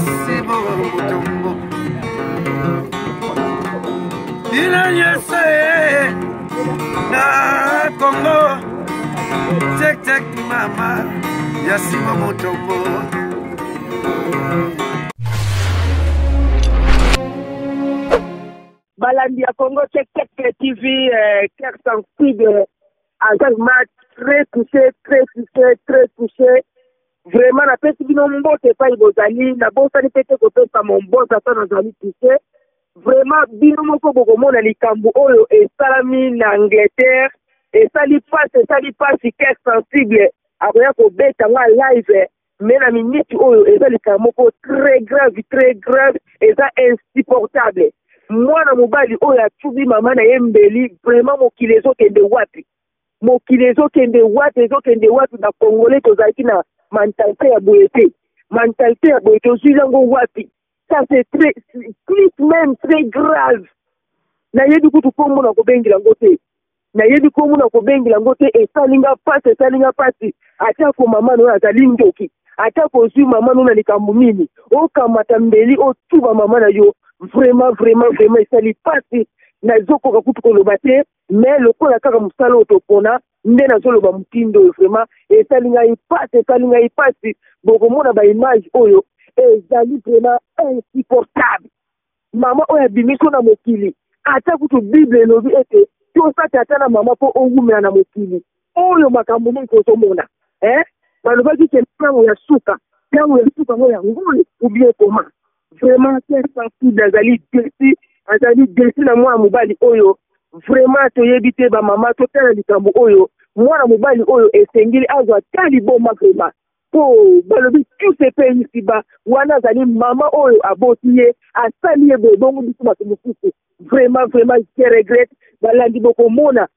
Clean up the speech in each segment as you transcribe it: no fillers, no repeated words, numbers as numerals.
Yasibo Mutombo Ina Yese Na Congo Tek tek mama Yasibo Mutombo Balandi à Congo Tek tek TV cœur sensible en match très touché. Vraiment, la peste qui n'ont pas pas ibozali, la bonne santé peut-être que pas mon bon attend dans un touché. Vraiment, bino moko boko mona likambo oyo et salami en Angleterre et ça lui passe cœur sensible après ko beta wa live mais la minute oyo et ça likambo très grave et ça insupportable. Moi na mobali oyo atubi mama na yembeli vraiment mokilezo kende wapi na congolais tozaki na mentalité ya boyete ozilango wapi ça c'est très grave na yebi kutu kombo na kobengila ngote esalinga pasi ata ko mama no azali ndoki ata ko zwi mama no na likambo nini okamata mbeli otuba mama na yo vraiment esali pasi na zokoka kutu koloba te mais lokola kaka mosala otopona nde nazoloba mutindo vraiment esalinga ipasi bokomona baimage oyo ezali vraiment insupportable. Mama oyo abimiso na mokili ata kutu bible elobi ete tosata ata na mama mpo owumela na mokili oyo makambo nini kozomona balobaki ke ntango ya suka ngo ya ngoli ubie koma vraiment sensible azali desi na mwana mobali oyo vraiment toyebi te bamama totala likambo oyo mwana mobali oyo esengeli azwa ta liboma vraiment po balobi tuse pe isiba wana azali mama oyo aboti ye asali ye boye bongo biso bato mosusu vraiment je regrette balandi bokomona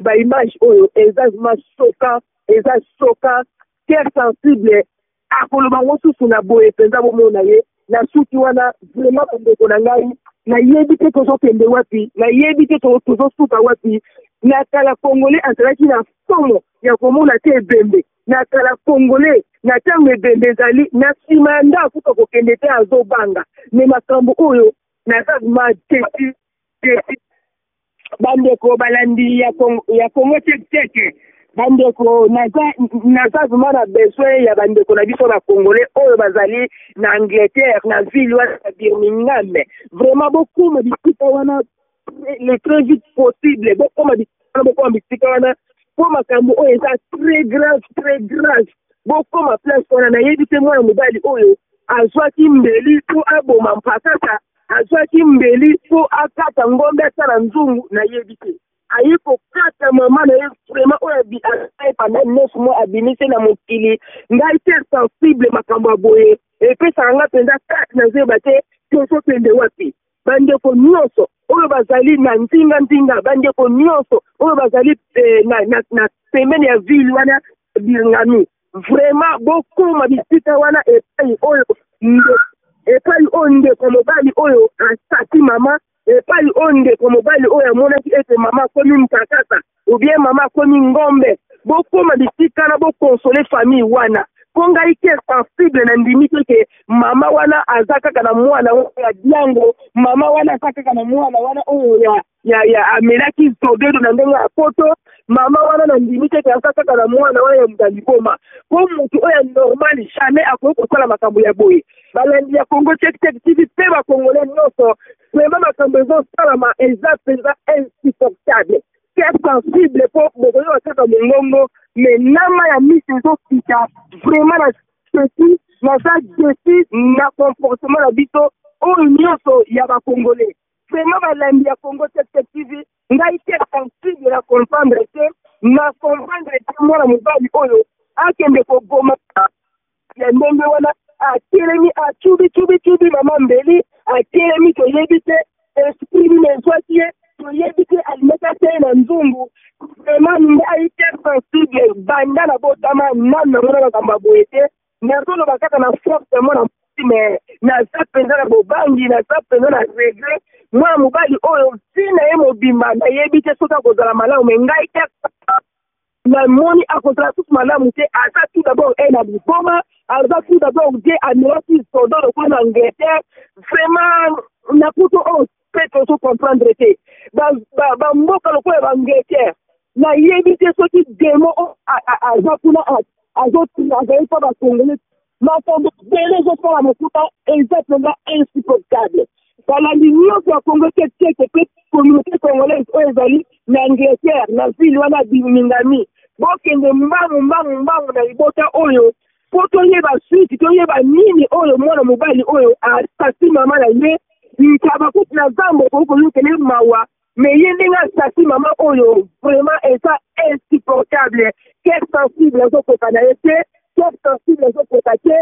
baimage oyo eza choquant cœur sensible akoloba ngo susu na boye mpenza bomona ye na suki wana vraiment bandeko na ngai nayebi te tozokende wapi nayebi te tozosuka wapi na kala congolais azalaki na somo ya komona te ebembe na kala congolais na ntango ebembe ezali na nsima ya nda akuta kokende te azobanga me makambo oyo naza madesi bandeko balandi ya Congo teke bandeko naza vraiment na besoin ya bandeko na biso na congolais oyo bazali na Angleterre na ville wana ya Birmingham vraiment bokoma bisika wana le très vite possible bokoma bisika wana po makambo oyo eza très grave bokoma place wana nayebi te mwana mobali oyo azwaki mbeli po aboma mpakata azwaki mbeli po akata ngombe asala nzungu nayebi te ayi kokata mama na ye vraiment oyo pendant 9 mois abimise na mokili ngai te sensible makambo ya boye epesaka nga mpenza kati nazeba te tozokende wapi bandeko nyonso oyo bazali na nzinga bandeko nyonso oyo bazali na pembeni ya ville wana Birmingham vraiment bokoma bisika wana epai oyo ndeko mobali oyo asaki mama epai oyo ndeko mobali oyo amonaki ete mama akomi mpakata ubie mama akomi ngombe bokoma bisika na bokonsole famille wana po ngai ke sensible na ndimi ke mama wana aza kaka na mwana ya diango mama wana aza kaka na mwana wana oyo ya amelaki zodedo na ndenge ya poto mama wana na ndimi ke aza kaka na mwana wana ya mudaliboma po mutu oyo normal jamais akoki kosala makambo ya boye balandi ya Congo Tek TV pe bakongole nyonso vraiment makambo ezosalama eza mpenza insupportable cœur sensible po bokoyo bakata mongongo mais nama ya misi ezokita vraiment naza desi na comportement na biso oyo nyonso ya bakongole vraiment balandi ya Congo Tek TV ngai te sensible na comprendre te mwana mobali oyo akende koboma ya ndenge wana atelemi acubi mama mbeli atelemi toyebi te esprit nezwaki ye toyebi te alimeka te na nzungu vraiment ngai te sensible banda na botama nana mona makambo ya boye te nazoloba kaka na force mona mais naza mpenza na bobangi naza mpenza na regret mwana mobali oyo ntina ye mobimba nayebi te soki akozala malamu me ngai te namoni akozala susu malamu te aza tout d'abord na liboma aza tout d'abord je amirati soldat lokola na Angleterre vraiment nakutu oyo mpe tozokomprendre te bamboka lokola baangleterre nayebi te soki demo aza kuna azali mpa bakongole makambo bele ezosala mokuta eza mpenza insupportable balandi nyonso ya kongo tekeke mpe communauté congolaise oyo ezali na Angleterre na ville wana bimingami bokende mbangu na libota oyo po toyeba suite toyeba nini oyo mwana mobali oyo asasi mama na ye nkaba kuti na zambo kokolukele mawa me ye ndenge asasi mama oyo vraiment eza insupportable cœur sensible ezokota na ye te cœur sensible ezokota te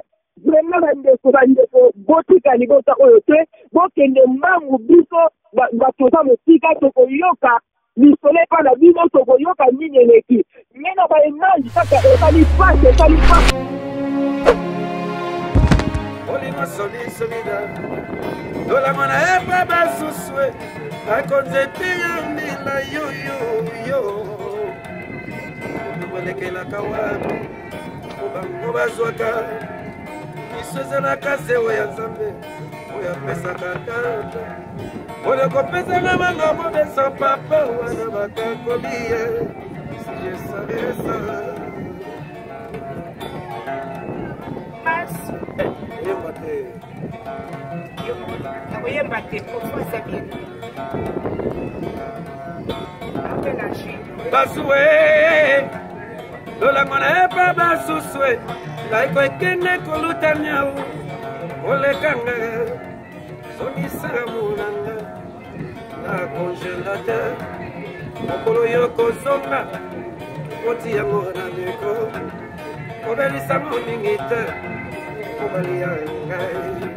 vraiment bandeko botika libota oyo te bokende mbangu biso bato za mosika tokoyoka lisole mpa na bino tokoyoka nini eleki me na baimage kaka esali pasi Olima solida Dola epa basuswe Akonzete yamila yo Mwelekela kawabi Mubango bazwaka Isweze na kasewe ya zambe Oya pesa kakata Oya kopesa na manga Mobesa papa wana bakakolie Si je savais ça Basue Lola mwana epa basuswe Laiko ekene koluta nyau Ole kanga Sonisa munanga Na congélateur Mokolo yoko zonga Oti yango na meko Obelisa moningite Obali ya ngai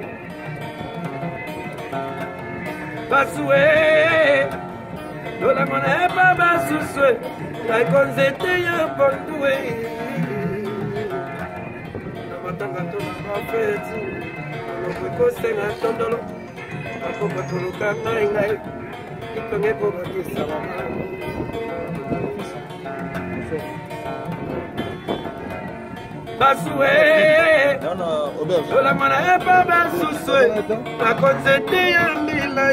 Basue Lola mwana epa basuswe Laiko nzete ya pondue Namatanga tona mafeti Nopeko senga tondolo Akoko toluka ngai Itonge koba kisa mama Basue Lola mwana epa basuswe Akonzete ya mbila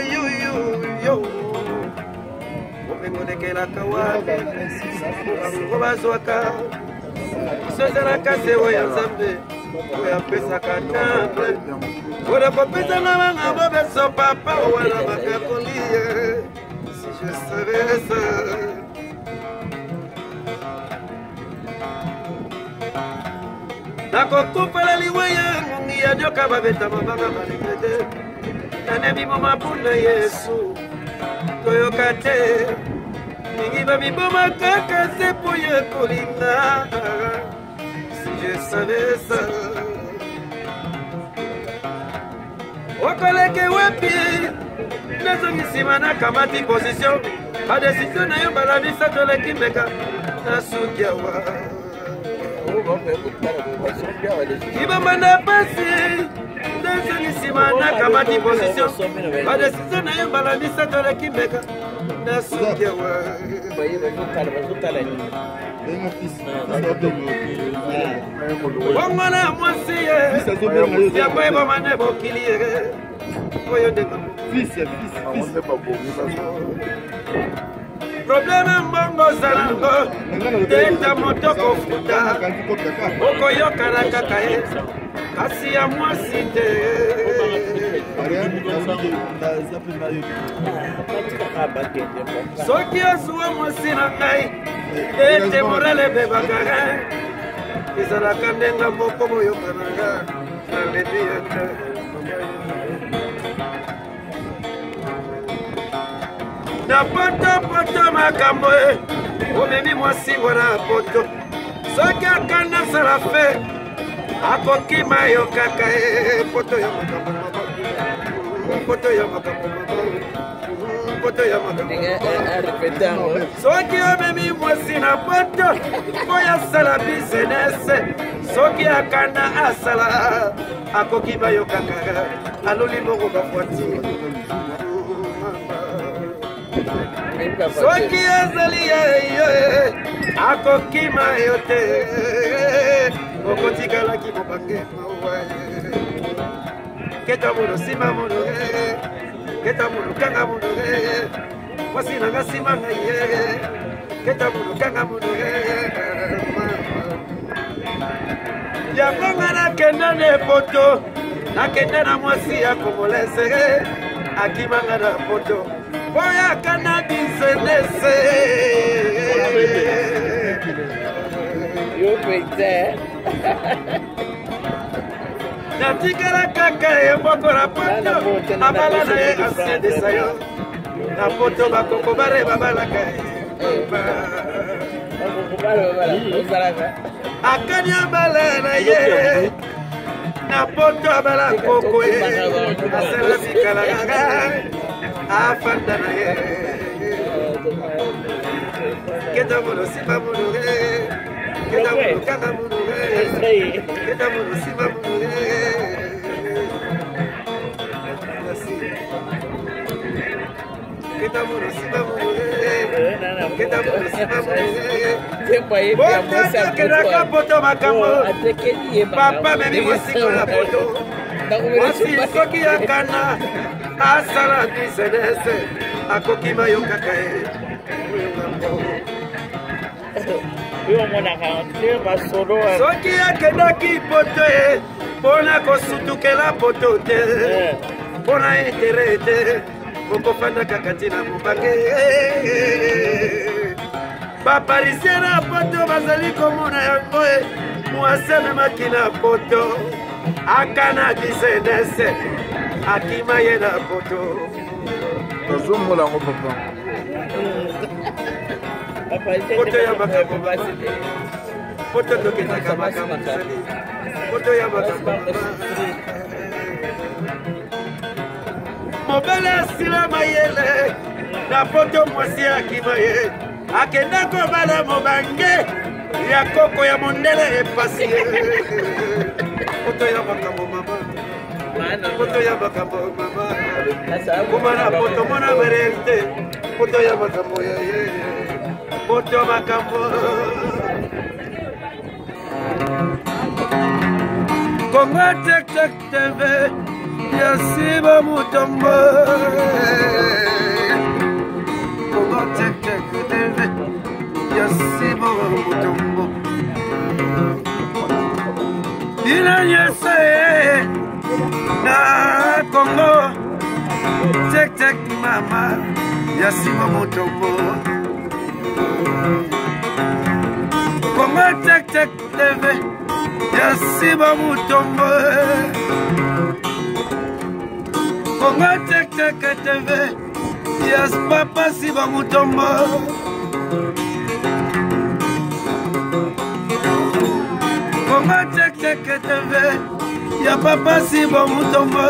yo Opengonekela kawabe Obango bazwaka Iswezela kasewe ya zambe Oya pesa katambe Oya kopesa na manga bobeso papa Wana makakolie Si je savais ça Nakokupala liwaya Mungi ya joka babeta mabanga malikete Nanebi mama puna Yesu Toyoka te Mingi babiboma kaka sepo ya kolina Si je savais ça Okoleke wapi Nazongisima na kamati position A desisyon na yo balabisa toleki meka Nasukia wa Ibamba na pasi Nazongisima na kamati position A desisyon na yo balabisa toleki meka Nasukia wa Wangwana mwasi ye Ya kwa ibo mane bokili ye Oyo denga Probleme mbongo zalango Deta motoko futa Oko yoka na kaka ye Kasi ya mwasi te Soki asuwa mwasi na ngai Ete morale bebakare Izalaka ndenga moko moyoka nanga Nalebi ete Na poto makambo e Omemi mwasi wana poto Soki akanda sala fe Akokima yo kaka e Poto ya makambo Poto ya makambo Poto ya makambo Soki omemi mwasi na poto Koya sala business Soki akanda asala Akokima yo kaka Aloli moko bafwati Soki azali ye Akokima yo te okotikalaki mobange mawa keta mono nsima mono keta mono kanga mono mwasi nanga nsima ngai keta mono kanga mono yango nga nakenda na poto nakenda na mwasi ya komolese akimanga na poto boyaka na bisenese natikala kaka ye mboko na poto abala na ye asiedesa yo na poto bakoko bare babalaka akani abala na ye na poto abala koko ye asala bikalaka afanda na ye keta mono simba mono keta mono kanga mono keta mono simba mono keta mono simba mono keta mono simba mono kedaka poto makambo papa memi mosiko na poto mwasi soki yakana asala bisenese akokima yo kaka ye soki akendaki poto ye mpona kosutukela poto te mpona intere te okofanda kaka ntina mobange baparisien na poto bazali komona yango mwasi amemaki na poto akana bisenese akima ye na poto ozomola yango papa poto ya makambo poto tokendaka makambo poto ya makambo mobele asila mayele na poto mwasi akima ye akenda kobala mobange ya koko ya mondele epasi ye poto ya makambo mama poto ya makambo mama komana poto mona realite poto ya makambo ya ye poto makambo Kongo Tek Tek TV ya Siba Mutombo Kongo Tek Tek TV ya Siba Mutombo ina nyese na Kongo Tek Tek mama ya Siba Mutombo Kongo Tek Tek TV ya Siba Mutombo Kongo Tek Tek TV ya papa Siba Mutombo Kongo Tek Tek TV ya papa Siba Mutombo